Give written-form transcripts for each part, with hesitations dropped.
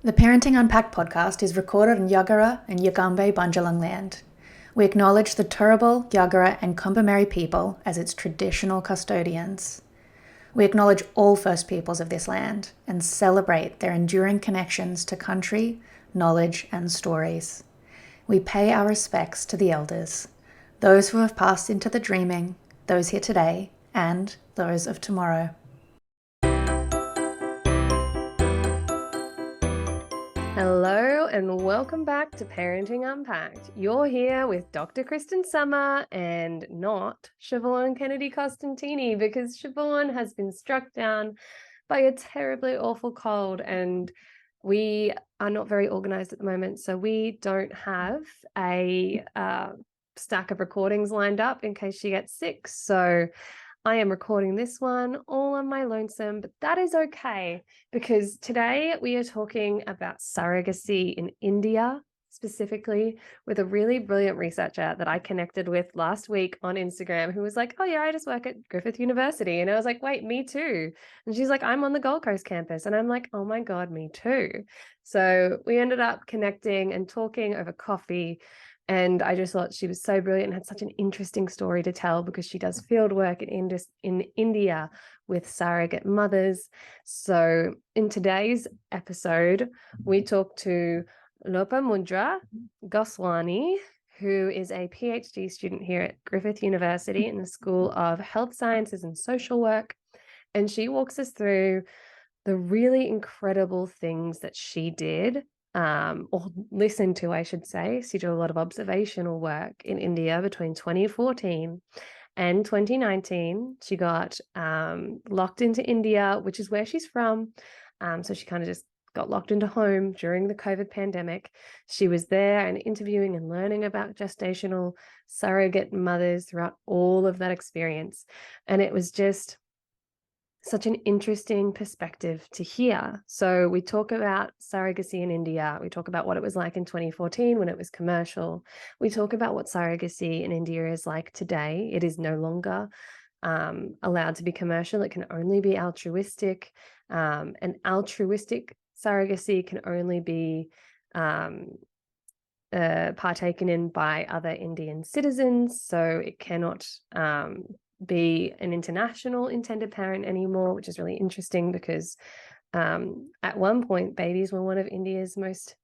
The Parenting Unpacked podcast is recorded on Yagara and Yagambe Bunjalung land. We acknowledge the Turrbal, Yagara and Kombumerri people as its traditional custodians. We acknowledge all First Peoples of this land and celebrate their enduring connections to country, knowledge and stories. We pay our respects to the elders, those who have passed into the dreaming, those here today, and those of tomorrow. Hello and welcome back to Parenting Unpacked. You're here with Dr. Kristyn Summer and not Siobhan Kennedy Costantini, because Siobhan has been struck down by a terribly awful cold and we are not very organized at the moment, so we don't have a stack of recordings lined up in case she gets sick. So I am recording this one all on my lonesome, but that is okay because today we are talking about surrogacy in India, specifically with a really brilliant researcher that I connected with last week on Instagram who was like, oh yeah, I just work at Griffith University. And I was like, wait, me too. And she's like, I'm on the Gold Coast campus. And I'm like, oh my God, me too. So we ended up connecting and talking over coffee. And I just thought she was so brilliant and had such an interesting story to tell because she does field work in India with surrogate mothers. So in today's episode, we talk to Lopamudra Goswami, who is a Ph.D. student here at Griffith University in the School of Health Sciences and Social Work. And she walks us through the really incredible things that she did, or listened to, I should say. She did a lot of observational work in India between 2014 and 2019. She got locked into India, which is where she's from. So she kind of just got locked into home during the COVID pandemic. She was there and interviewing and learning about gestational surrogate mothers throughout all of that experience. And it was just such an interesting perspective to hear. So we talk about surrogacy in India. We talk about what it was like in 2014 when it was commercial. We talk about what surrogacy in India is like today. It is no longer allowed to be commercial. It can only be altruistic. And altruistic surrogacy can only be partaken in by other Indian citizens. So it cannot be an international intended parent anymore, which is really interesting because at one point babies were one of India's most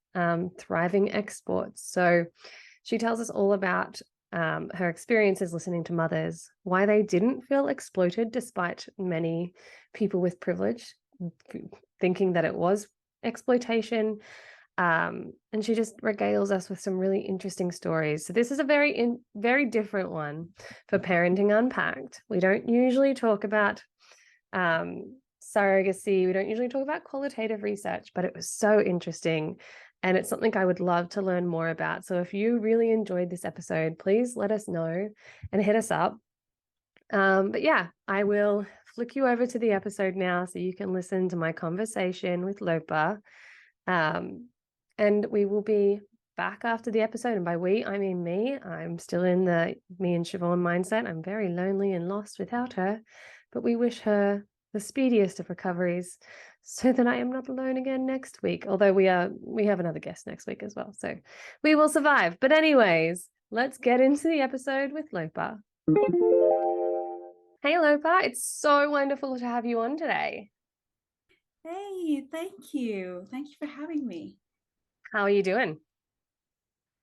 thriving exports. So she tells us all about her experiences listening to mothers, why they didn't feel exploited despite many people with privilege thinking that it was exploitation. And she just regales us with some really interesting stories. So this is a very different one for Parenting Unpacked. We don't usually talk about surrogacy. We don't usually talk about qualitative research, but it was so interesting. And it's something I would love to learn more about. So if you really enjoyed this episode, please let us know and hit us up. But yeah, I will flick you over to the episode now so you can listen to my conversation with Lopa. And we will be back after the episode. And by we, I mean me. I'm still in the me and Siobhan mindset. I'm very lonely and lost without her. But we wish her the speediest of recoveries so that I am not alone again next week. Although we have another guest next week as well. So we will survive. But anyways, let's get into the episode with Lopa. Hey, Lopa. It's so wonderful to have you on today. Hey, thank you. Thank you for having me. How are you doing?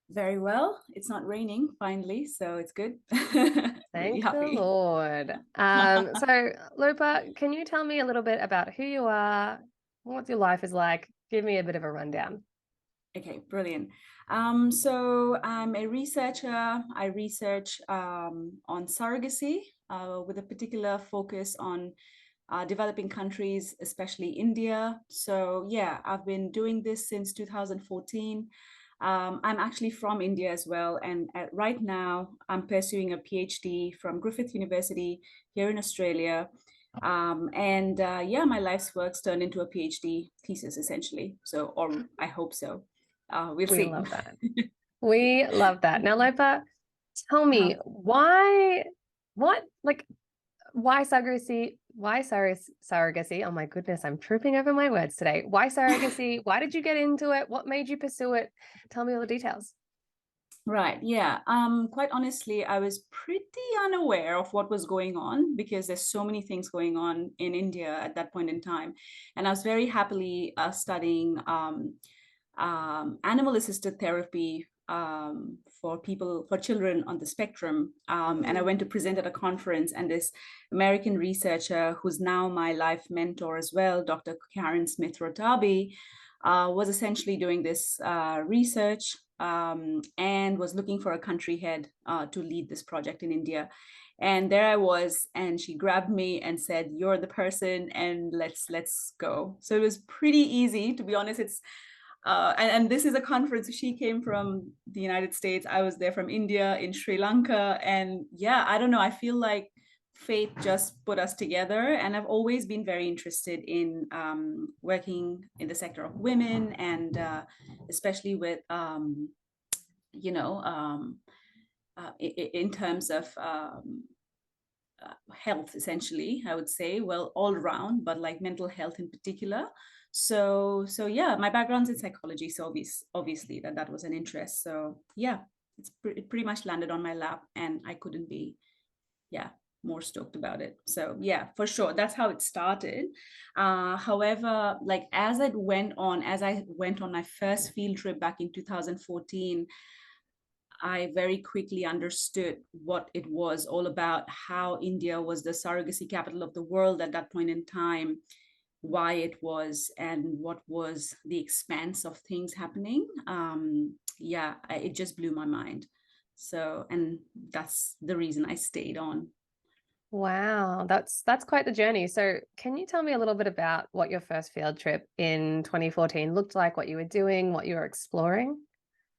Very well. It's not raining finally, so it's good. Thank the Lord. So Lopa, can you tell me a little bit about who you are, what your life is like? Give me a bit of a rundown. Okay, brilliant. So I'm a researcher. I research on surrogacy with a particular focus on developing countries, especially India. So yeah, I've been doing this since 2014. I'm actually from India as well. And right now I'm pursuing a PhD from Griffith University here in Australia. Yeah, my life's work's turned into a PhD thesis essentially. So, or I hope so. We'll see. We love that. We love that. Now, Lopa, tell me why surrogacy surrogacy? Oh my goodness, I'm tripping over my words today. Why surrogacy? Why did you get into it? What made you pursue it? Tell me all the details. Right. Yeah. Quite honestly, I was pretty unaware of what was going on because there's so many things going on in India at that point in time. And I was very happily studying animal assisted therapy for children on the spectrum. And I went to present at a conference, and this American researcher, who's now my life mentor as well, Dr. Karen Smith-Rotabi, was essentially doing this research and was looking for a country head to lead this project in India. And there I was, and she grabbed me and said, "You're the person, and let's go." So it was pretty easy, to be honest. It's and this is a conference. She came from the United States. I was there from India, in Sri Lanka, and yeah, I don't know. I feel like fate just put us together, and I've always been very interested in working in the sector of women, and especially with you know in terms of health, essentially, I would say, well, all around, but like mental health in particular. So yeah, my background's in psychology, so obviously that was an interest. So yeah, it pretty much landed on my lap, and I couldn't be yeah more stoked about it. So yeah, for sure, that's how it started. However, like as I went on my first field trip back in 2014, I very quickly understood what it was all about, how India was the surrogacy capital of the world at that point in time, why it was, and what was the expanse of things happening. Yeah, it just blew my mind. So, and that's the reason I stayed on. Wow, that's quite the journey. So, can you tell me a little bit about what your first field trip in 2014 looked like, what you were doing, what you were exploring?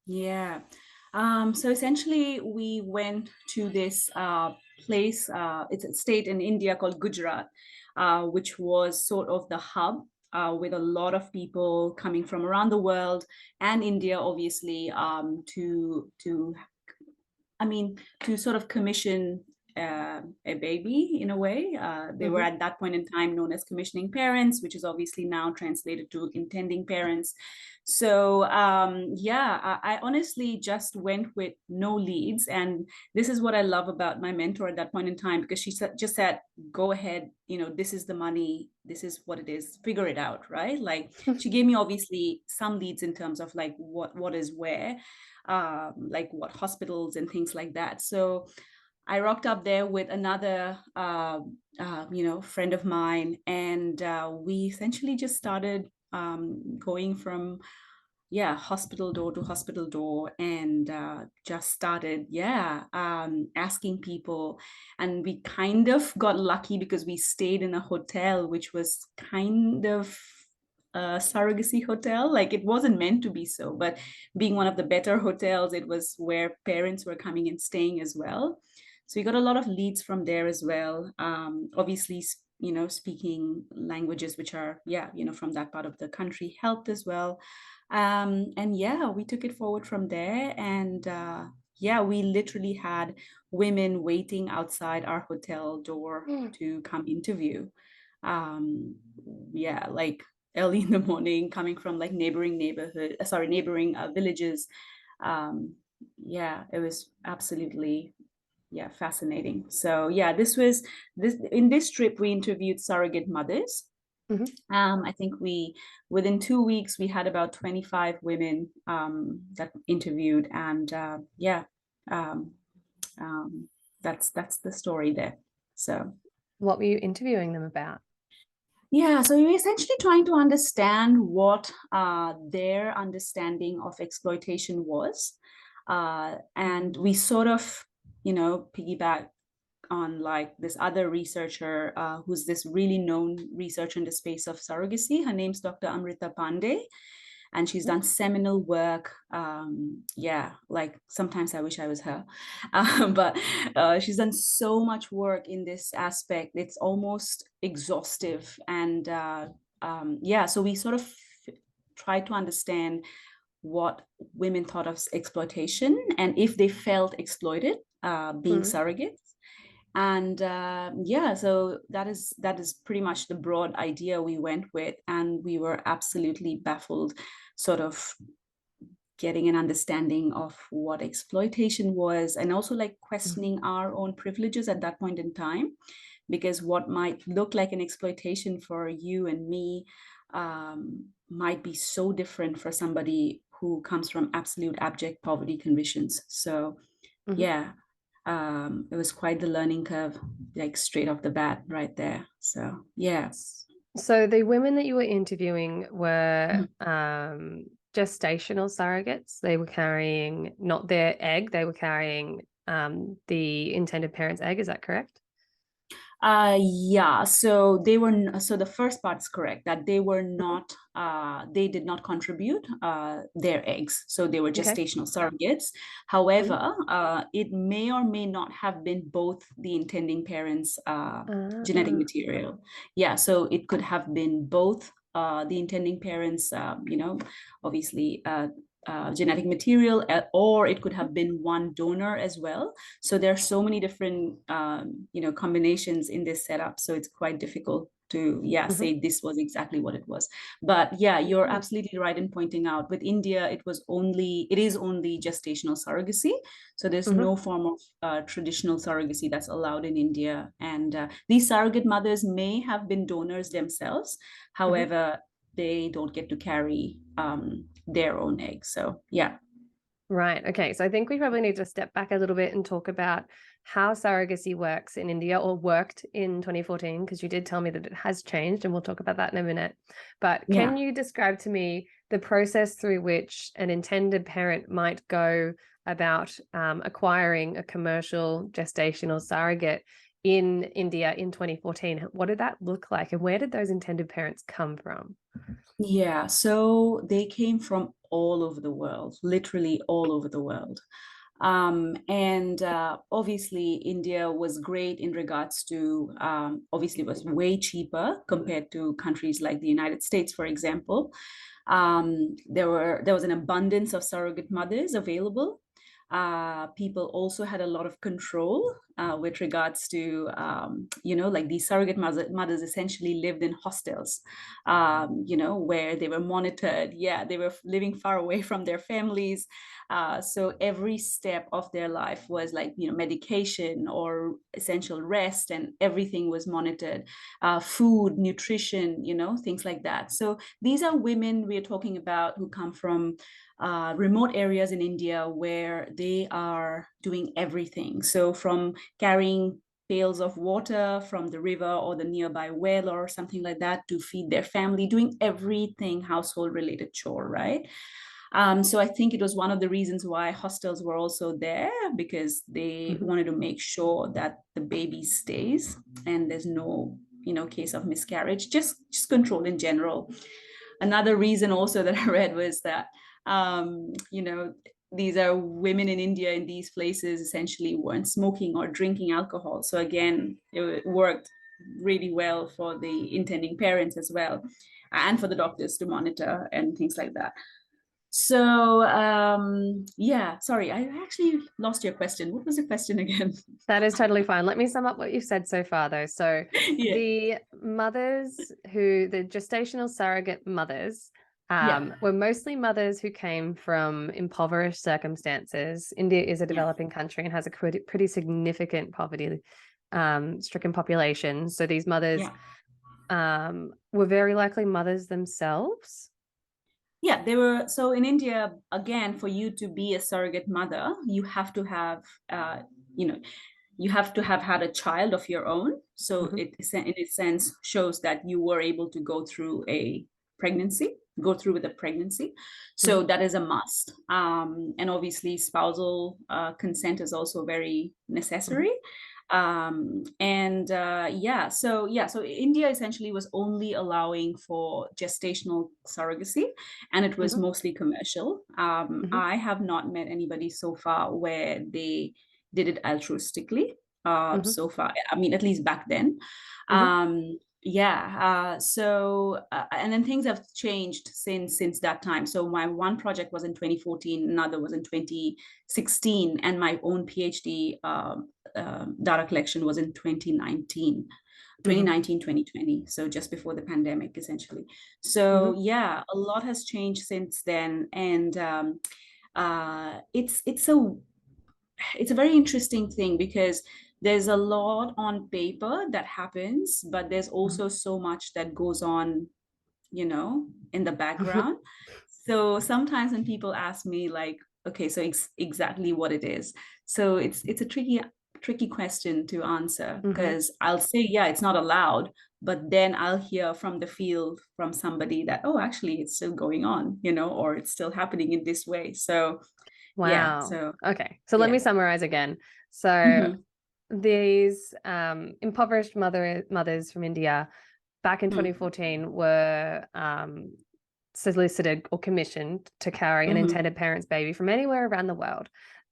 Yeah. So essentially, we went to this place. It's a state in India called Gujarat, which was sort of the hub with a lot of people coming from around the world and India, obviously, I mean, to sort of commission a baby in a way. They were Mm-hmm. at that point in time known as commissioning parents, which is obviously now translated to intending parents. So yeah, I honestly just went with no leads. And this is what I love about my mentor at that point in time, because she just said, "Go ahead, this is the money, this is what it is, figure it out," right? Like she gave me obviously some leads in terms of like what is where, like what hospitals and things like that. So I rocked up there with another, friend of mine, and we essentially just started going from, yeah, hospital door to hospital door, and just started, yeah, asking people. And we kind of got lucky because we stayed in a hotel, which was kind of a surrogacy hotel. Like it wasn't meant to be so, but being one of the better hotels, it was where parents were coming and staying as well. So we got a lot of leads from there as well. Obviously, speaking languages which are, yeah, from that part of the country helped as well. And yeah, we took it forward from there. And yeah, we literally had women waiting outside our hotel door to come interview. Um, yeah, like early in the morning, coming from like neighboring villages. Yeah, it was absolutely, yeah, fascinating. So yeah, in this trip we interviewed surrogate mothers. Mm-hmm. I think within 2 weeks we had about 25 women that interviewed, and yeah, um, um, that's the story there. So What were you interviewing them about? yeah, so we were essentially trying to understand what their understanding of exploitation was, and we sort of, piggyback on like this other researcher who's this really known researcher in the space of surrogacy. Her name's Dr. Amrita Pandey, and she's done seminal work. Yeah, like sometimes I wish I was her, but she's done so much work in this aspect. It's almost exhaustive, and yeah, so we sort of try to understand what women thought of exploitation and if they felt exploited being surrogates. And yeah, so that is pretty much the broad idea we went with, and we were absolutely baffled, sort of getting an understanding of what exploitation was, and also like questioning our own privileges at that point in time, because what might look like an exploitation for you and me might be so different for somebody who comes from absolute abject poverty conditions. So Mhm. yeah, it was quite the learning curve, like straight off the bat right there. So yeah. So the women that you were interviewing were Mhm. gestational surrogates. They were carrying not their egg, they were carrying the intended parent's egg. Is that correct? Yeah, so so the first part's correct, that they were not, they did not contribute their eggs. So they were Okay. gestational surrogates. Mhm. However, it may or may not have been both the intending parents' genetic Ah. material. Yeah, so it could have been both the intending parents, obviously genetic material, or it could have been one donor as well. So there are so many different combinations in this setup, so it's quite difficult to Mhm. say this was exactly what it was. But yeah, you're Mhm. absolutely right in pointing out, with India it is only gestational surrogacy. So there's Mhm. no form of traditional surrogacy that's allowed in India, and these surrogate mothers may have been donors themselves. Mhm. However, they don't get to carry their own eggs. So yeah. Right. Okay. So I think we probably need to step back a little bit and talk about how surrogacy works in India, or worked in 2014, because you did tell me that it has changed, and we'll talk about that in a minute. But Yeah. can you describe to me the process through which an intended parent might go about acquiring a commercial gestational surrogate in India in 2014? What did that look like, and where did those intended parents come from? Yeah, so they came from all over the world, literally all over the world. And obviously, India was great in regards to, obviously, it was way cheaper compared to countries like the United States, for example. There was an abundance of surrogate mothers available. People also had a lot of control with regards to, like these surrogate mothers essentially lived in hostels, where they were monitored. Yeah, they were living far away from their families. So every step of their life was like, medication or essential rest, and everything was monitored. Food, nutrition, things like that. So these are women we're talking about who come from remote areas in India where they are doing everything. So from carrying pails of water from the river or the nearby well or something like that to feed their family, doing everything household related chore, right? So I think it was one of the reasons why hostels were also there, because they Mhm. wanted to make sure that the baby stays and there's no, case of miscarriage, just control in general. Another reason also that I read was that, these are women in India in these places essentially weren't smoking or drinking alcohol. So again, it worked really well for the intending parents as well, and for the doctors to monitor and things like that. So yeah, sorry, I actually lost your question. What was the question again? That is totally fine. Let me sum up what you've said so far, though. So, Yeah, the gestational surrogate mothers, yeah, were mostly mothers who came from impoverished circumstances. India is a yeah, developing country and has a pretty significant poverty stricken population. So, these mothers yeah. were very likely mothers themselves. Yeah, they were. So in India, again, for you to be a surrogate mother, you have to have, you know, you have to have had a child of your own. So Mhm. it, in a sense, shows that you were able to go through with a pregnancy. So Mhm. that is a must. And obviously, spousal consent is also very Mhm. necessary. And so India essentially was only allowing for gestational surrogacy, and it was Mhm. mostly commercial. Mhm. I have not met anybody so far where they did it altruistically Mhm. so far. I mean, at least back then. Mhm. And then things have changed since that time. So my one project was in 2014, another was in 2016, and my own PhD data collection was in 2019. 2020, so just before the pandemic, essentially. So yeah, a lot has changed since then, and it's a very interesting thing, because there's a lot on paper that happens, but there's also so much that goes on, in the background. So sometimes when people ask me, like, okay, so exactly what it is, so it's a tricky question to answer, because I'll say, yeah, it's not allowed, but then I'll hear from the field, from somebody, that, oh, actually it's still going on, or it's still happening in this way. So yeah, Wow. so Okay. So let yeah. me summarize again. So these impoverished mothers from India back in 2014 were solicited or commissioned to carry an intended parent's baby from anywhere around the world.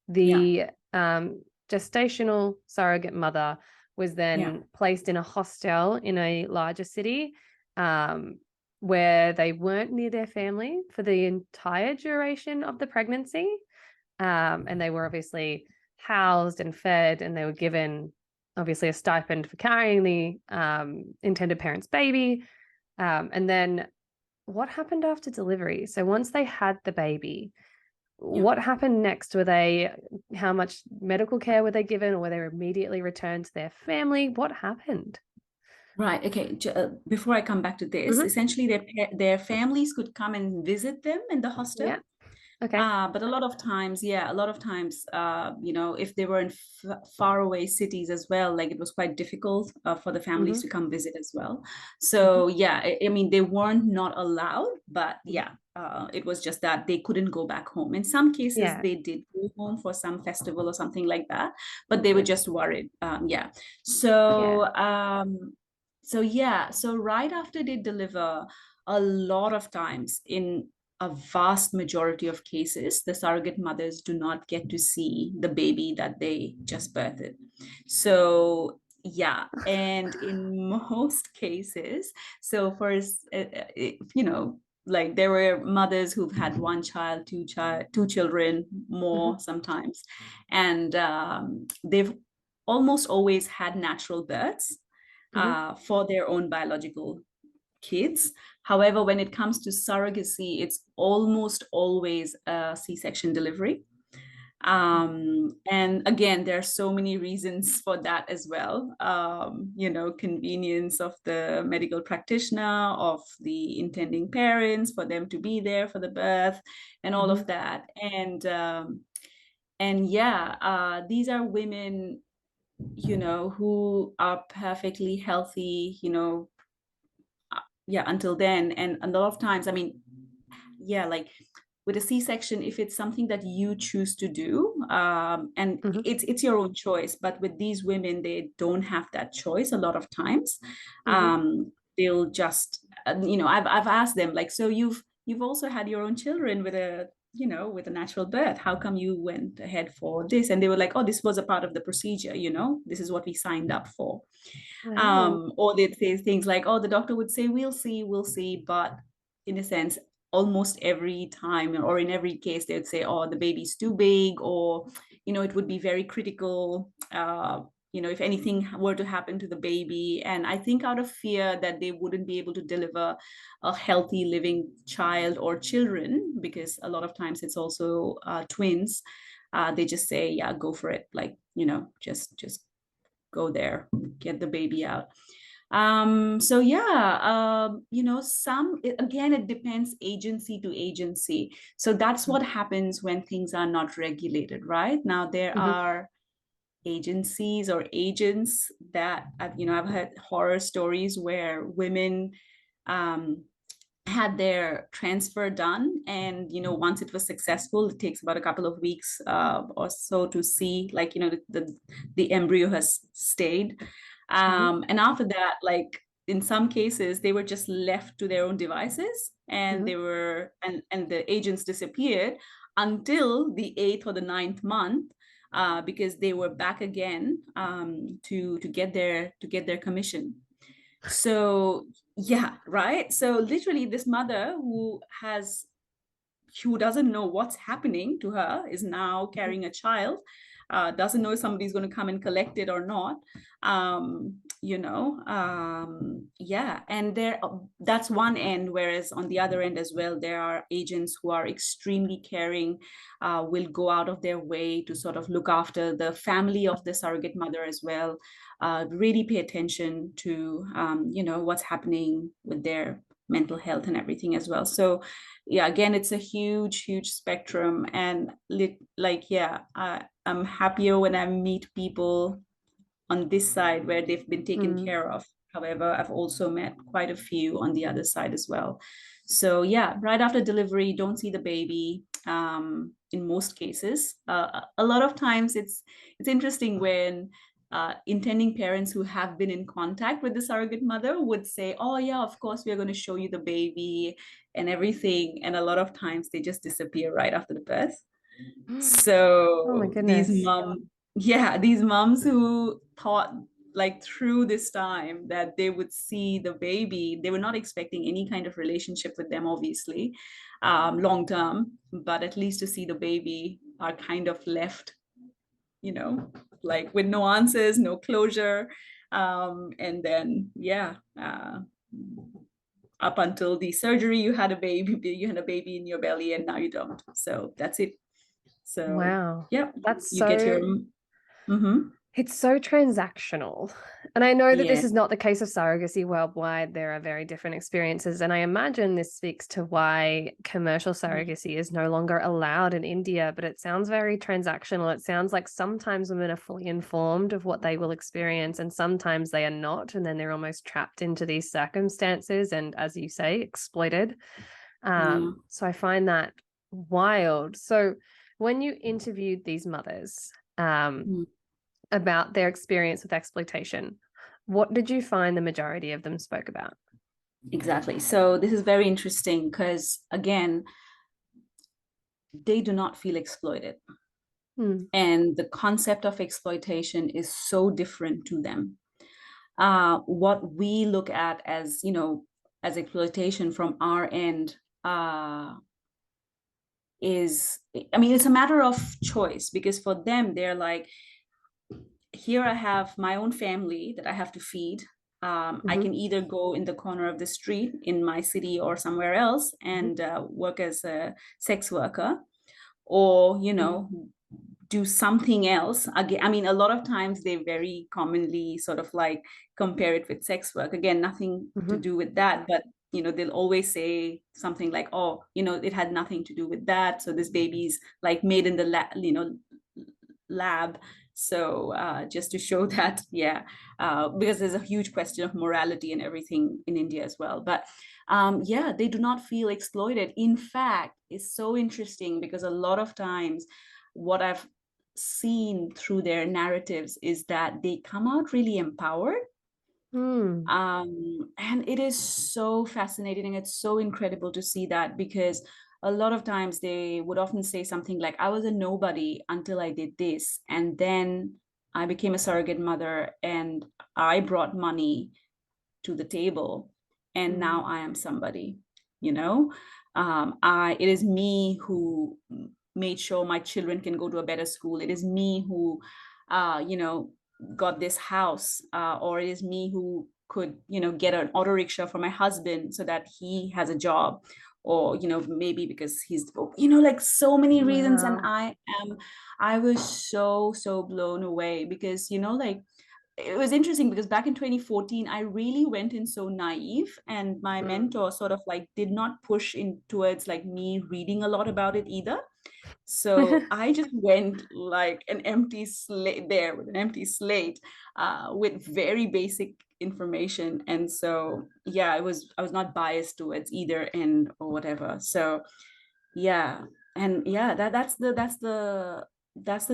The gestational surrogate mother was then placed in a hostel in a larger city, where they weren't near their family for the entire duration of the pregnancy. And they were obviously housed and fed, and they were given obviously a stipend for carrying the intended parent's baby. And then what happened after delivery? So once they had the baby, what happened next? How much medical care were they given, or were they immediately returned to their family? What happened? Right. Okay. Before I come back to this, essentially their families could come and visit them in the hostel. Yeah. Okay. But a lot of times, if they were in faraway cities as well, like, it was quite difficult for the families to come visit as well. So yeah, I mean, they weren't not allowed, but yeah, it was just that they couldn't go back home. In some cases, they did go home for some festival or something like that, but they were just worried. So right after they deliver, a lot of times, in a vast majority of cases, the surrogate mothers do not get to see the baby that they just birthed. So yeah, and in most cases, so first, like, there were mothers who've had one child, two children, more sometimes, and they've almost always had natural births for their own biological kids. However, when it comes to surrogacy, it's almost always a C-section delivery. And again, there are so many reasons for that as well. Convenience of the medical practitioner, of the intending parents, for them to be there for the birth, and all of that. And these are women, who are perfectly healthy, until then. And a lot of times, I mean, like, with a C-section, if it's something that you choose to do, and it's your own choice, but with these women, they don't have that choice a lot of times. They'll just, I've asked them, like, so you've also had your own children with a natural birth. How come you went ahead for this? And they were like, oh, this was a part of the procedure, this is what we signed up for. Or they'd say things like, oh, the doctor would say, we'll see. But in a sense, almost every time, or in every case, they would say, oh, the baby's too big, or, it would be very critical, if anything were to happen to the baby. And I think out of fear that they wouldn't be able to deliver a healthy living child or children, because a lot of times it's also twins, they just say, yeah, go for it. Like, just go there, get the baby out. Again, it depends agency to agency. So that's what happens when things are not regulated, right? Now, there are agencies or agents that I've heard horror stories where women had their transfer done, and once it was successful, it takes about a couple of weeks or so to see, like, the embryo has stayed. And after that, like, in some cases, they were just left to their own devices, and they were, and the agents disappeared until the 8th or the 9th month, because they were back again to get their commission. So yeah, right. So literally, this mother who doesn't know what's happening to her is now carrying a child, doesn't know if somebody's going to come and collect it or not. Yeah, and that's one end, whereas on the other end as well, there are agents who are extremely caring, will go out of their way to sort of look after the family of the surrogate mother as well, really pay attention to what's happening with their mental health and everything as well. So yeah, again, it's a huge spectrum. And I'm happier when I meet people on this side where they've been taken care of. However, I've also met quite a few on the other side as well. So yeah, right after delivery, don't see the baby, in most cases. A lot of times it's interesting when intending parents who have been in contact with the surrogate mother would say, oh yeah, of course, we're going to show you the baby and everything. And a lot of times they just disappear right after the birth. Oh my So goodness. these moms who thought like through this time that they would see the baby, they were not expecting any kind of relationship with them, obviously, long term, but at least to see the baby, are kind of left, like with no answers, no closure. And then, up until the surgery, you had a baby in your belly, and now you don't. So that's it. So Wow. yeah, That's you get your It's so transactional. And I know that yeah. this is not the case of surrogacy worldwide. There are very different experiences. And I imagine this speaks to why commercial surrogacy is no longer allowed in India, but it sounds very transactional. It sounds like sometimes women are fully informed of what they will experience, and sometimes they are not. And then they're almost trapped into these circumstances and, as you say, exploited. So I find that wild. So when you interviewed these mothers, about their experience with exploitation, what did you find the majority of them spoke about? Exactly. So this is very interesting because, again, they do not feel exploited. And the concept of exploitation is so different to them. What we look at as, as exploitation from our end, it's a matter of choice, because for them, they're like, here I have my own family that I have to feed. I can either go in the corner of the street in my city or somewhere else and work as a sex worker, or, do something else. Again, a lot of times they very commonly sort of like compare it with sex work. Again, nothing to do with that, but they'll always say something like, oh, it had nothing to do with that. So this baby's like made in the lab. So just to show that, because there's a huge question of morality and everything in India as well. But they do not feel exploited. In fact, it's so interesting because a lot of times what I've seen through their narratives is that they come out really empowered. And it is so fascinating, and it's so incredible to see that, because a lot of times they would often say something like, I was a nobody until I did this, and then I became a surrogate mother and I brought money to the table, and now I am somebody. It is me who made sure my children can go to a better school. It is me who got this house, or it is me who could get an auto rickshaw for my husband so that he has a job, or maybe because he's like so many reasons. And I was so blown away, because like, it was interesting because back in 2014 I really went in so naive, and my mentor sort of like did not push in towards like me reading a lot about it either. So I just went like an empty slate there, with an empty slate, with very basic information. And so I was not biased towards either end or whatever. So and that's the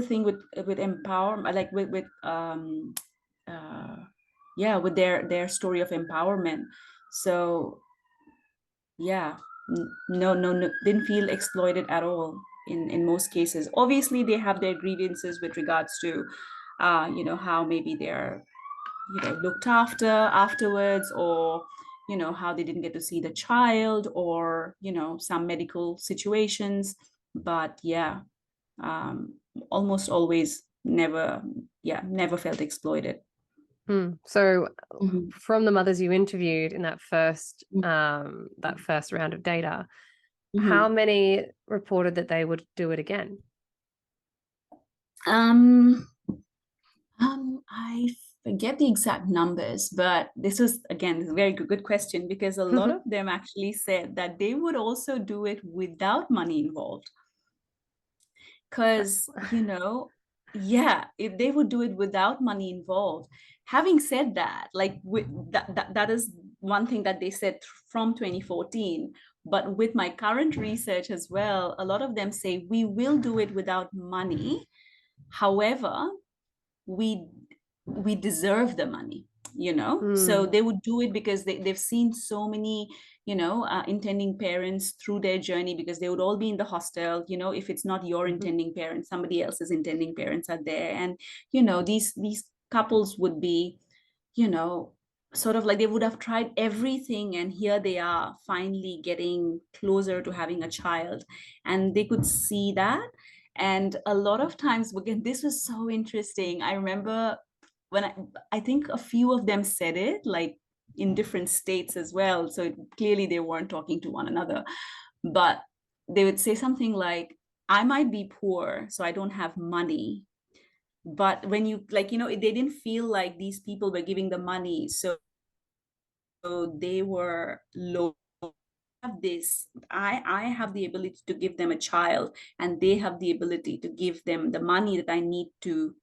thing with empowerment, like with with their story of empowerment. So no, didn't feel exploited at all in most cases. Obviously they have their grievances with regards to how maybe they're looked after afterwards, or how they didn't get to see the child, or some medical situations. But almost always never felt exploited. So Mhm. from the mothers you interviewed in that first Mhm. round of data, how Mhm. many reported that they would do it again? I forget the exact numbers, but this was, again, a very good question, because a lot of them actually said that they would also do it without money involved. Because, if they would do it without money involved. Having said that, like that is one thing that they said from 2014. But with my current research as well, a lot of them say we will do it without money. However, we deserve the money, so they would do it because they've seen so many intending parents through their journey, because they would all be in the hostel. If it's not your intending parents, somebody else's intending parents are there, and these couples would be, you know sort of like they would have tried everything, and here they are finally getting closer to having a child, and they could see that. And a lot of times, again, this was so interesting. I remember when I think a few of them said it, like in different states as well, so clearly they weren't talking to one another, but they would say something like, I might be poor, so I don't have money, but when you, like, they didn't feel like these people were giving the money, so they were low. I have the ability to give them a child, and they have the ability to give them the money that I need to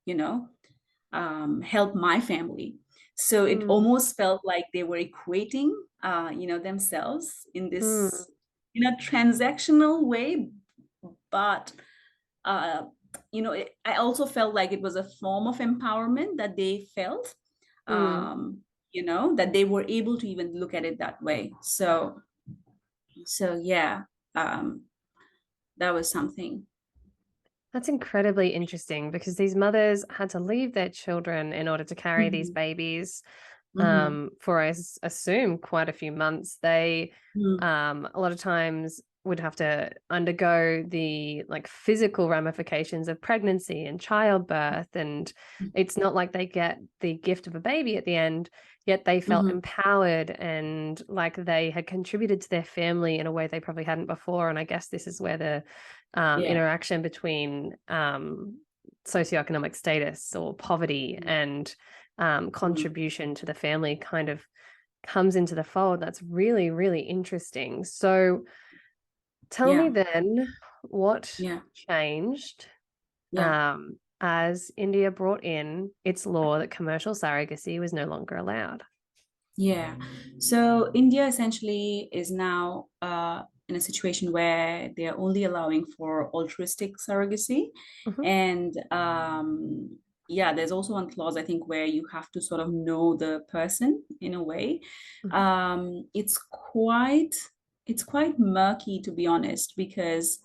help my family. So it almost felt like they were equating themselves in this transactional way, but uh, I also felt like it was a form of empowerment that they felt, that they were able to even look at it that way. So yeah, um, that was something. That's incredibly interesting, because these mothers had to leave their children in order to carry these Mhm. babies Mhm. for, I assume, quite a few months. They Mhm. a lot of times would have to undergo the like physical ramifications of pregnancy and childbirth, and it's not like they get the gift of a baby at the end, yet they felt Mhm. empowered and like they had contributed to their family in a way they probably hadn't before. And I guess this is where the Yeah. interaction between socioeconomic status or poverty and Mhm. contribution to the family kind of comes into the fold. That's really, really interesting. So tell me Yeah. then, what Yeah. changed Yeah. as India brought in its law that commercial surrogacy was no longer allowed? Yeah. So India essentially is now in a situation where they're only allowing for altruistic surrogacy. Mhm. And yeah, there's also one clause, I think, where you have to sort of know the person in a way. Mhm. It's quite murky, to be honest, because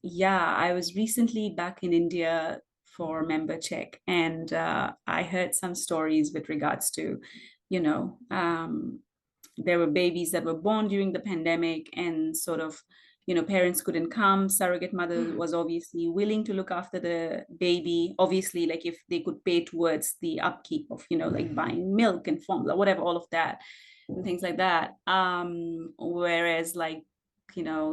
yeah, I was recently back in India for member check, and I heard some stories with regards to, you know, there were babies that were born during the pandemic, and sort of, parents couldn't come. Surrogate mother was obviously willing to look after the baby, obviously, like if they could pay towards the upkeep of, like buying milk and formula, whatever, all of that and things like that. Whereas, like,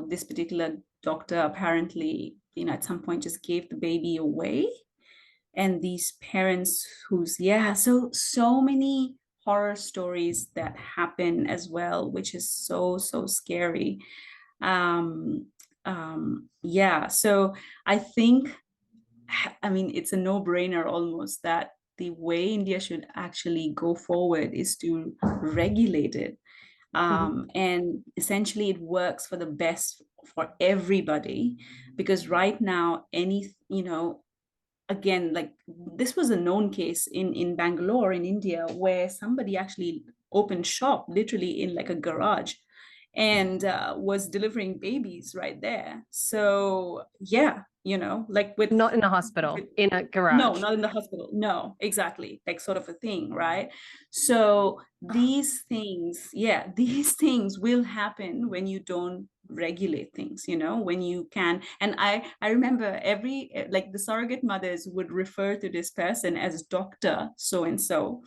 this particular doctor apparently, at some point just gave the baby away. And these parents who's, yeah, so many horror stories that happen as well, which is so scary. um yeah, so I think, I mean, it's a no-brainer almost that the way India should actually go forward is to regulate it. Mhm. And essentially it works for the best for everybody, because right now, any, again, like, this was a known case in Bangalore in India, where somebody actually opened shop literally in like a garage, and was delivering babies right there. So yeah, like with Not in a hospital, in a garage. no, not in the hospital. No, exactly. Like sort of a thing, right? So these things, yeah, these things will happen when you don't regulate things, when you can. And I remember like the surrogate mothers would refer to this person as Dr. So and so.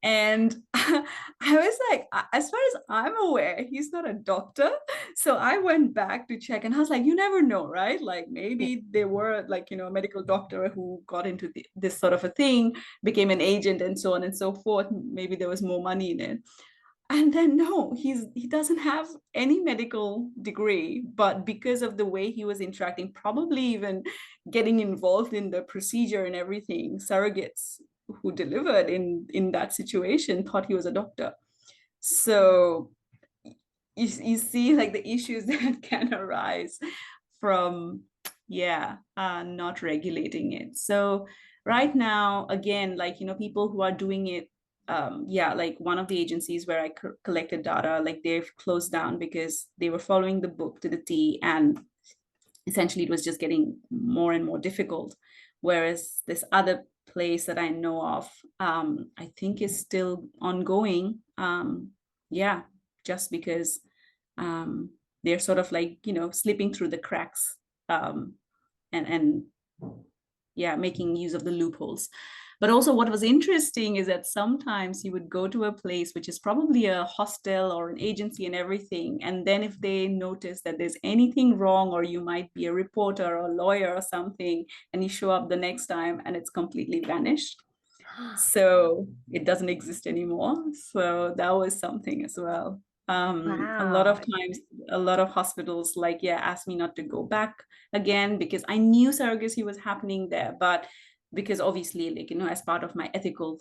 And I was like, as far as I'm aware, he's not a doctor. So I went back to check and I was like, you never know, right? Like maybe they were like, a medical doctor who got into this sort of a thing, became an agent and so on and so forth. Maybe there was more money in it. And then no, he doesn't have any medical degree, but because of the way he was interacting, probably even getting involved in the procedure and everything, surrogates who delivered in that situation thought he was a doctor. So you see like the issues that can arise from not regulating it. So right now, again, like people who are doing it, like one of the agencies where I collected data, like they've closed down because they were following the book to the T, and essentially it was just getting more and more difficult. Whereas this other place that I know of, I think is still ongoing. Just because they're sort of like, slipping through the cracks, and making use of the loopholes. But also what was interesting is that sometimes you would go to a place which is probably a hostel or an agency and everything. And then if they notice that there's anything wrong, or you might be a reporter or a lawyer or something, and you show up the next time and it's completely vanished. So it doesn't exist anymore. So that was something as well. A lot of times, a lot of hospitals asked me not to go back again because I knew surrogacy was happening there, but because obviously as part of my ethical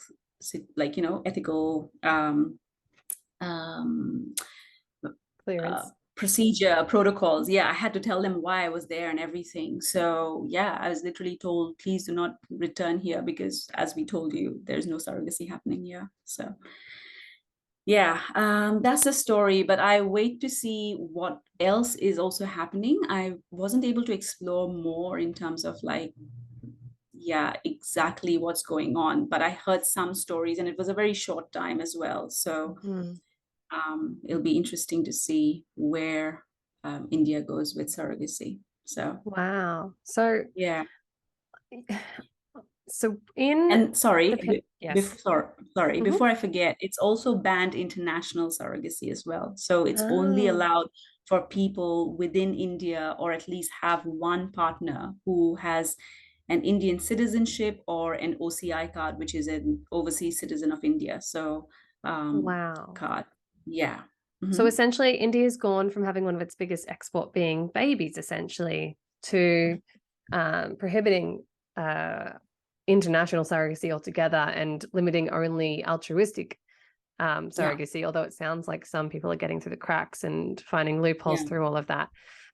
Clearance. Procedure protocols, I had to tell them why I was there and everything. So I was literally told, please do not return here because, as we told you, there's no surrogacy happening here. So that's the story, but I wait to see what else is also happening. I wasn't able to explore more in terms of exactly what's going on, but I heard some stories, and it was a very short time as well. So it'll be interesting to see where India goes with surrogacy. So wow. So yeah. So in And sorry, yes. before I forget, it's also banned international surrogacy as well. So it's only allowed for people within India, or at least have one partner who has an Indian citizenship or an OCI card, which is an overseas citizen of India. So wow. card. Yeah. So essentially, India's gone from having one of its biggest export being babies, essentially, to prohibiting international surrogacy altogether and limiting only altruistic surrogacy, although it sounds like some people are getting through the cracks and finding loopholes through all of that.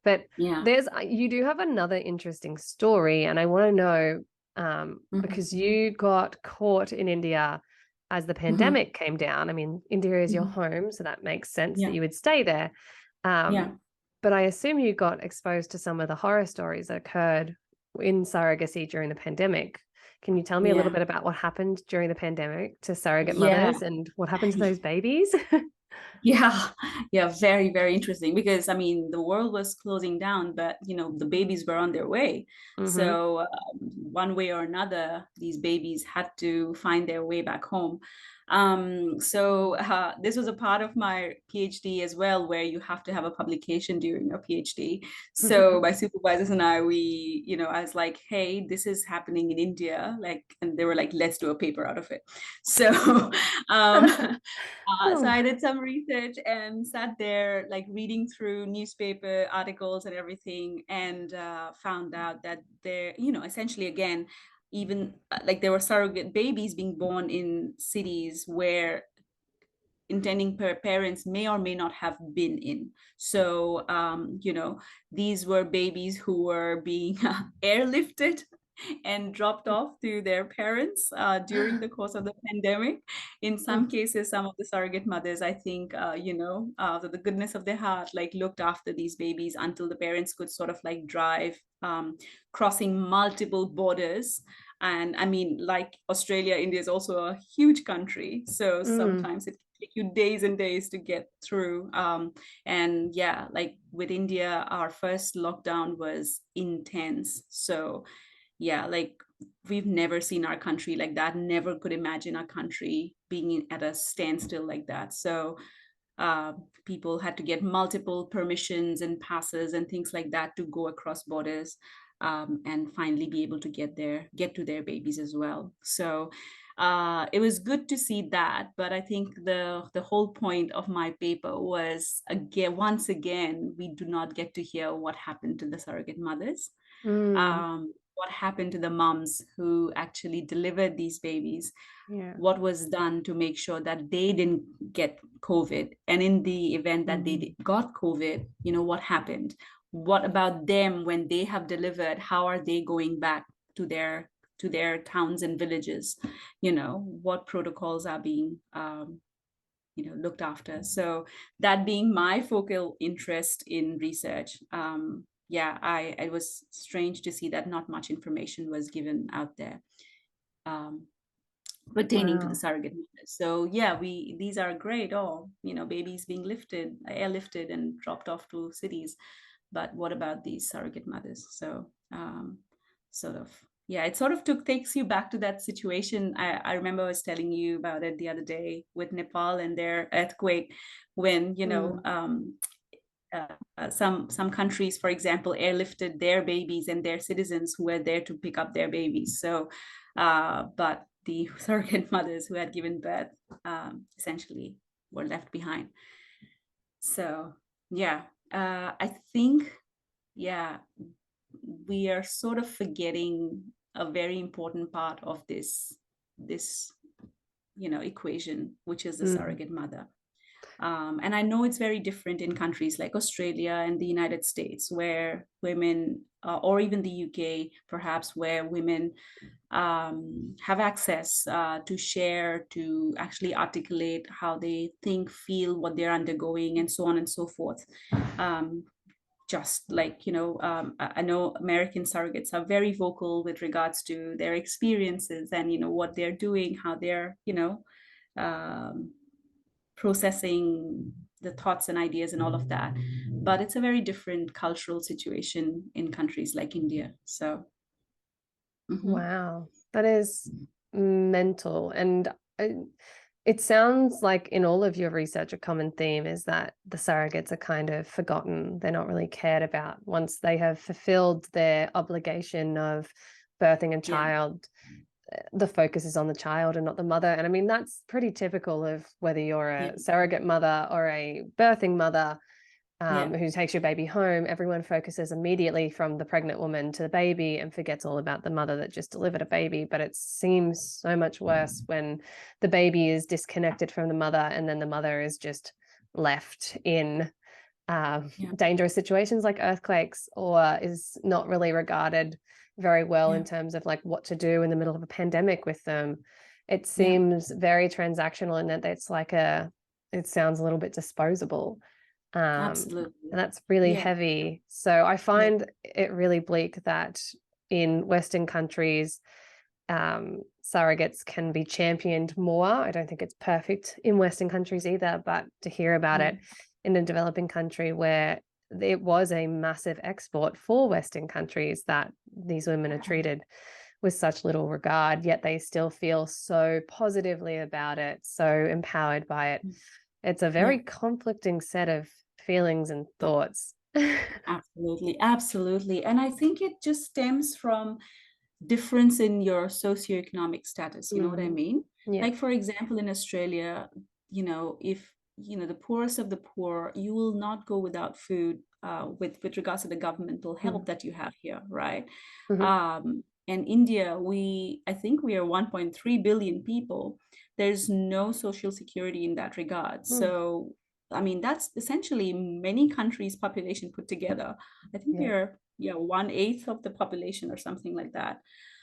But you do have another interesting story, and I want to know because you got caught in India as the pandemic came down. I mean, India is your home, so that makes sense that you would stay there. But I assume you got exposed to some of the horror stories that occurred in surrogacy during the pandemic. Can you tell me a little bit about what happened during the pandemic to surrogate mothers and what happened to those babies? Very, very interesting, because I mean the world was closing down, but the babies were on their way. So one way or another, these babies had to find their way back home. So this was a part of my PhD as well, where you have to have a publication during your PhD. So my supervisors and I was like, hey, this is happening in India, and they were like, let's do a paper out of it. So so I did some research and sat there reading through newspaper articles and everything, and found out that there, essentially again, even there were surrogate babies being born in cities where intending parents may or may not have been in. So these were babies who were being airlifted and dropped off to their parents during the course of the pandemic. In some cases, some of the surrogate mothers, I think, the goodness of their heart, like looked after these babies until the parents could sort of like drive, crossing multiple borders. And I mean, like Australia, India is also a huge country. So Mm. sometimes it can take you days and days to get through. And yeah, like with India, our first lockdown was intense. So yeah, like we've never seen our country like that, never could imagine our country being at a standstill like that. So uh, people had to get multiple permissions and passes and things like that to go across borders, and finally be able to get to their babies as well. So it was good to see that, but I think the whole point of my paper was, again, once again, we do not get to hear what happened to the surrogate mothers, Mm. what happened to the moms who actually delivered these babies, Yeah. what was done to make sure that they didn't get COVID. And in the event that they got COVID, what happened? What about them when they have delivered? How are they going back to their towns and villages? What protocols are being looked after. So that being my focal interest in research, yeah, it was strange to see that not much information was given out there um, pertaining to the Wow. surrogate mothers. So yeah, these are great. Oh, babies being airlifted and dropped off to cities. But what about these surrogate mothers? So sort of, yeah, it sort of takes you back to that situation. I remember I was telling you about it the other day with Nepal and their earthquake, when Mm. some countries, for example, airlifted their babies and their citizens who were there to pick up their babies. So, but the surrogate mothers who had given birth essentially were left behind. So, yeah, I think, yeah, we are sort of forgetting a very important part of this equation, which is the Mm. surrogate mother. And I know it's very different in countries like Australia and the United States, where women, or even the UK, perhaps, where women have access to share, to actually articulate how they think, feel, what they're undergoing, and so on and so forth. Just like, I know American surrogates are very vocal with regards to their experiences and, what they're doing, how they're, um, processing the thoughts and ideas and all of that. But it's a very different cultural situation in countries like India. So, Wow. That is mental. And it sounds like in all of your research, a common theme is that the surrogates are kind of forgotten. They're not really cared about once they have fulfilled their obligation of birthing a yeah, child. The focus is on the child and not the mother. And I mean, that's pretty typical of whether you're yeah, a surrogate mother or a birthing mother yeah, who takes your baby home. Everyone focuses immediately from the pregnant woman to the baby and forgets all about the mother that just delivered a baby. But it seems so much worse when the baby is disconnected from the mother and then the mother is just left in yeah, dangerous situations like earthquakes, or is not really regarded very well yeah, in terms of like what to do in the middle of a pandemic with them. It yeah, seems very transactional in that it's like it sounds a little bit disposable. absolutely. And that's really Yeah, heavy. So I yeah, find it really bleak that in Western countries, surrogates can be championed more. I don't think it's perfect in Western countries either, but to hear about yeah, it in a developing country where it was a massive export for Western countries, that these women are treated with such little regard, yet they still feel so positively about it, so empowered by it. It's a yeah. very conflicting set of feelings and thoughts. Absolutely, absolutely. And I think it just stems from difference in your socioeconomic status. You know what I Mm, mean? yeah. Like, for example, in Australia, if the poorest of the poor, you will not go without food, with regards to the governmental Mm, help that you have here, right? mhm, And India, I think we are 1.3 billion people. There's no social security in that regard. mm, So I mean, that's essentially many countries' population put together. I think we yeah. are, yeah, 1/8 of the population or something like that.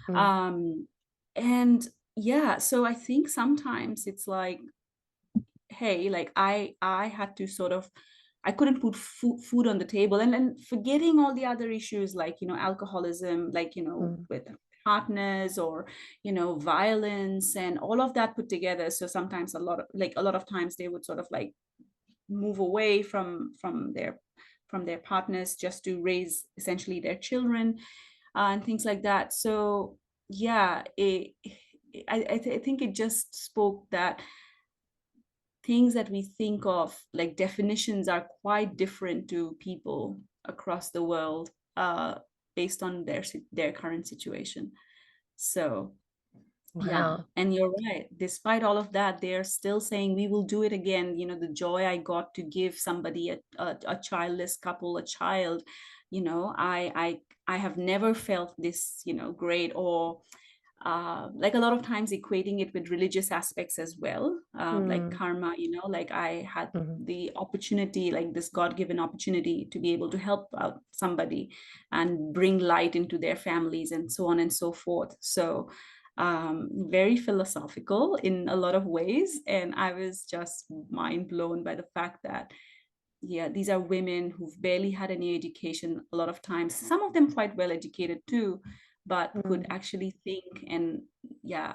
And yeah, so I think sometimes it's like, hey, like I had to sort of, I couldn't put food on the table, and then forgetting all the other issues like, alcoholism, like, with partners, or, violence and all of that put together. So sometimes a lot of times they would sort of like move away from their partners just to raise essentially their children, and things like that. So yeah, I think it just spoke that things that we think of like definitions are quite different to people across the world, based on their current situation. So yeah, Wow. and you're right. Despite all of that, they're still saying we will do it again. The joy I got to give somebody, a childless couple, a child, I have never felt this, great. Or like a lot of times equating it with religious aspects as well, like karma, like I had the opportunity, like this God-given opportunity to be able to help out somebody and bring light into their families and so on and so forth. So very philosophical in a lot of ways. And I was just mind blown by the fact that, yeah, these are women who've barely had any education a lot of times, some of them quite well educated too, but could actually think, and yeah,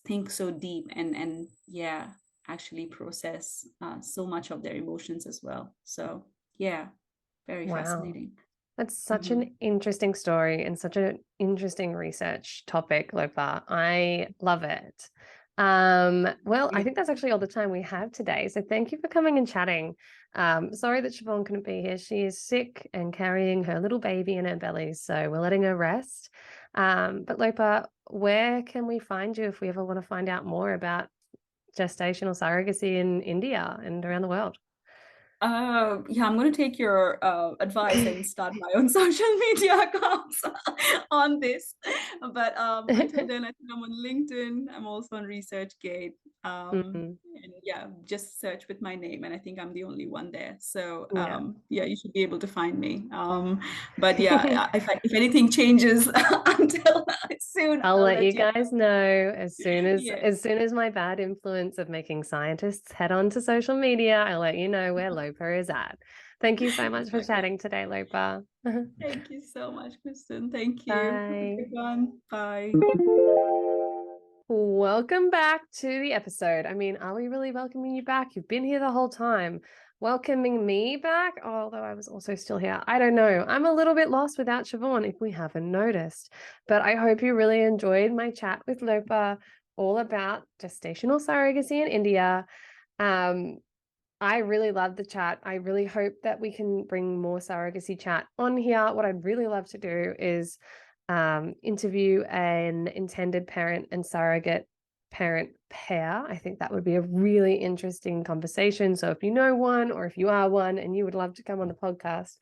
think so deep, and yeah, actually process so much of their emotions as well. So yeah, very Wow. fascinating. That's such Mhm. an interesting story and such an interesting research topic, Lopa. I love it. Well, I Yeah. think that's actually all the time we have today. So thank you for coming and chatting. Sorry that Siobhan couldn't be here. She is sick and carrying her little baby in her belly, so we're letting her rest. But Lopa, where can we find you if we ever want to find out more about gestational surrogacy in India and around the world? Yeah, I'm going to take your advice and start my own social media accounts on this. But until then, I think I'm on LinkedIn. I'm also on ResearchGate. Mm, And yeah, just search with my name, and I think I'm the only one there. So yeah. yeah, you should be able to find me. But yeah, if anything changes until soon, I'll I'll let you let you guys know know. as soon as my bad influence of making scientists head on to social media, I'll let you know where Lopa is at. Thank you so much for Okay. chatting today, Lopa. Thank you so much, Kristen. Thank you. Have a Bye. good one. Bye. Welcome back to the episode. I mean, are we really welcoming you back? You've been here the whole time. Welcoming me back, although I was also still here. I don't know. I'm a little bit lost without Siobhan, if we haven't noticed. But I hope you really enjoyed my chat with Lopa, all about gestational surrogacy in India. Um, I really loved the chat. I really hope that we can bring more surrogacy chat on here. What I'd really love to do is interview an intended parent and surrogate parent pair. I think that would be a really interesting conversation. So if you know one, or if you are one and you would love to come on the podcast,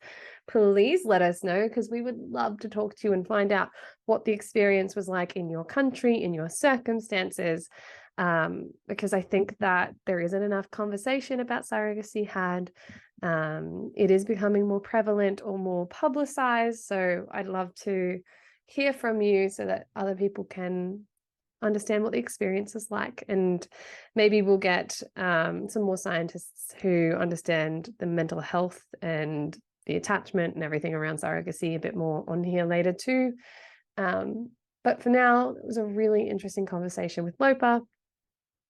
please let us know, because we would love to talk to you and find out what the experience was like in your country, in your circumstances. Because I think that there isn't enough conversation about surrogacy had. It is becoming more prevalent or more publicized. So I'd love to hear from you so that other people can understand what the experience is like. And maybe we'll get some more scientists who understand the mental health and the attachment and everything around surrogacy a bit more on here later too. But for now, it was a really interesting conversation with Lopa.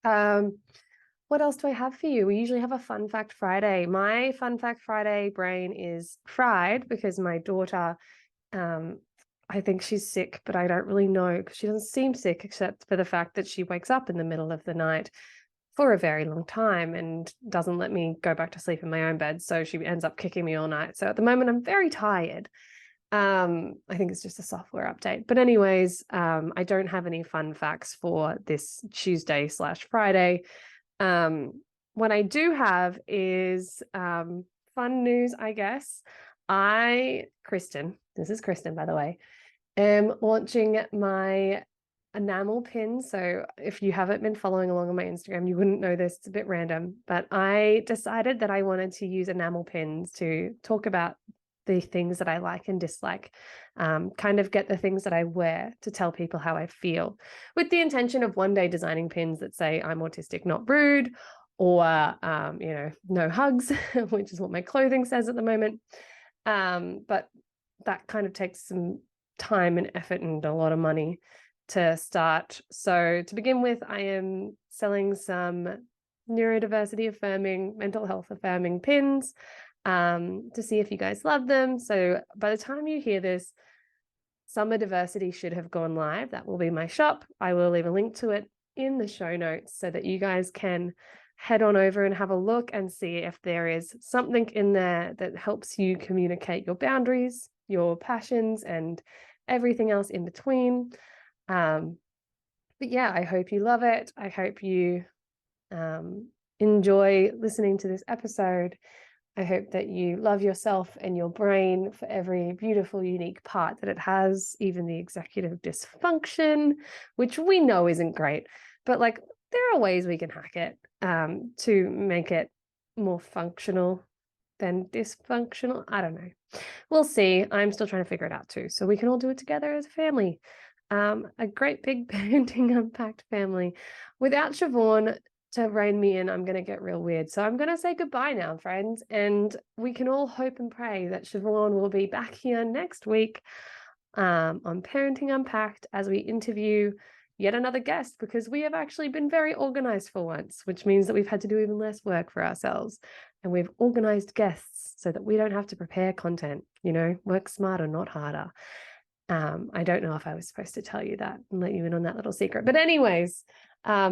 What else do I have for you? We usually have a Fun Fact Friday. My Fun Fact Friday brain is fried because my daughter, I think she's sick, but I don't really know because she doesn't seem sick, except for the fact that she wakes up in the middle of the night for a very long time and doesn't let me go back to sleep in my own bed. So she ends up kicking me all night. So at the moment, I'm very tired. I think it's just a software update. But anyways, I don't have any fun facts for this Tuesday/Friday. What I do have is fun news, I guess. Kristyn, this is Kristyn, by the way, am launching my enamel pin. So if you haven't been following along on my Instagram, you wouldn't know this. It's a bit random, but I decided that I wanted to use enamel pins to talk about the things that I like and dislike, kind of get the things that I wear to tell people how I feel, with the intention of one day designing pins that say I'm autistic, not rude, or no hugs, which is what my clothing says at the moment. But that kind of takes some time and effort and a lot of money to start. So to begin with, I am selling some neurodiversity affirming, mental health affirming pins, to see if you guys love them. So by the time you hear this, Summer Diversity should have gone live. That will be my shop. I will leave a link to it in the show notes so that you guys can head on over and have a look and see if there is something in there that helps you communicate your boundaries, your passions, and everything else in between. But yeah, I hope you love it. I hope you enjoy listening to this episode. I hope that you love yourself and your brain for every beautiful, unique part that it has, even the executive dysfunction, which we know isn't great, but like there are ways we can hack it to make it more functional than dysfunctional. I don't know. We'll see. I'm still trying to figure it out too. So we can all do it together as a family. A great big Parenting Unpacked family. Without Siobhan to rein me in, I'm going to get real weird. So I'm going to say goodbye now, friends. And we can all hope and pray that Siobhan will be back here next week on Parenting Unpacked as we interview yet another guest, because we have actually been very organized for once, which means that we've had to do even less work for ourselves. And we've organized guests so that we don't have to prepare content, work smarter, not harder. I don't know if I was supposed to tell you that and let you in on that little secret. But anyways, I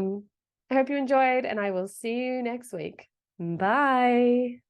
hope you enjoyed, and I will see you next week. Bye.